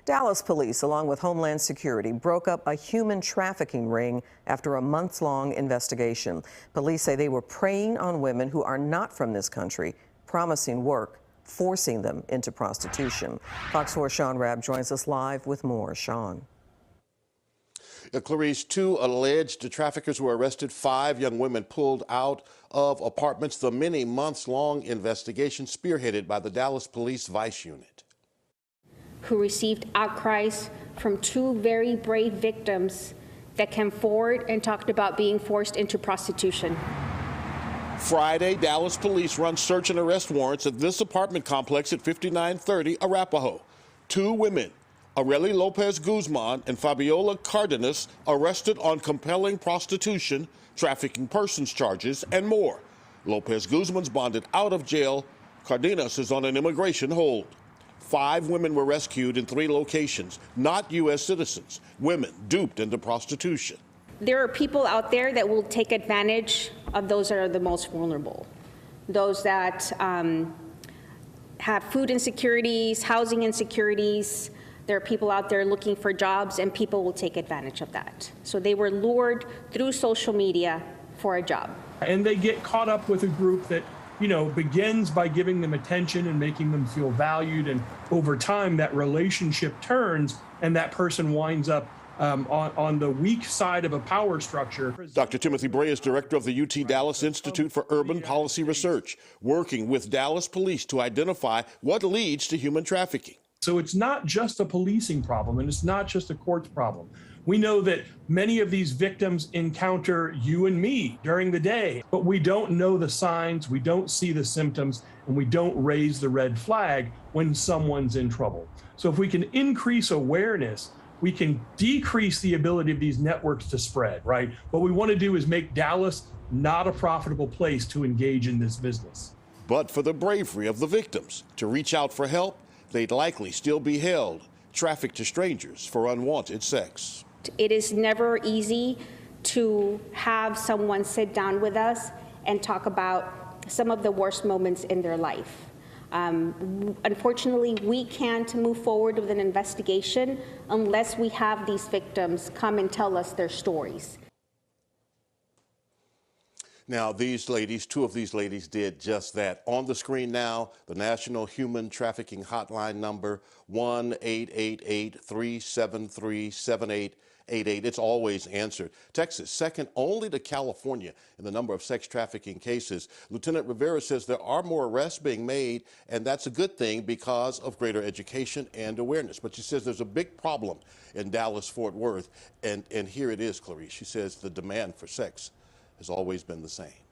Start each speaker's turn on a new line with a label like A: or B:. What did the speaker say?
A: Dallas police, along with Homeland Security, broke up a human trafficking ring after a months-long investigation. Police say they were preying on women who are not from this country, promising work, forcing them into prostitution. Fox 4's Sean Rabb joins us live with more. Sean.
B: Clarice, 2 alleged traffickers were arrested. 5 young women pulled out of apartments. The many months-long investigation spearheaded by the Dallas Police Vice Unit,
C: who received outcries from 2 very brave victims that came forward and talked about being forced into prostitution.
B: Friday, Dallas police run search and arrest warrants at this apartment complex at 5930 Arapahoe. 2 women, Arely Lopez Guzman and Fabiola Cardenas, arrested on compelling prostitution, trafficking persons charges, and more. Lopez Guzman's bonded out of jail. Cardenas is on an immigration hold. 5 women were rescued in 3 locations, not U.S. citizens, women duped into prostitution.
C: There are people out there that will take advantage of those that are the most vulnerable, those that have food insecurities, housing insecurities. There are people out there looking for jobs, and people will take advantage of that. So they were lured through social media for a job.
D: And they get caught up with a group that, begins by giving them attention and making them feel valued. And over time, that relationship turns and that person winds up on the weak side of a power structure.
B: Dr. Timothy Bray is director of the UT Dallas Institute for Urban Policy Research, working with Dallas police to identify what leads to human trafficking.
D: So it's not just a policing problem, and it's not just a courts problem. We know that many of these victims encounter you and me during the day, but we don't know the signs, we don't see the symptoms, and we don't raise the red flag when someone's in trouble. So if we can increase awareness, we can decrease the ability of these networks to spread, right? What we want to do is make Dallas not a profitable place to engage in this business.
B: But for the bravery of the victims to reach out for help, they'd likely still be held, trafficked to strangers for unwanted sex.
C: It is never easy to have someone sit down with us and talk about some of the worst moments in their life. Unfortunately, we can't move forward with an investigation unless we have these victims come and tell us their stories.
B: Now, these ladies, 2 of these ladies did just that. On the screen now, the National Human Trafficking Hotline number, 1-888-373-7888. It's always answered. Texas, second only to California in the number of sex trafficking cases. Lieutenant Rivera says there are more arrests being made, and that's a good thing because of greater education and awareness. But she says there's a big problem in Dallas-Fort Worth, and here it is, Clarice. She says the demand for sex has always been the same.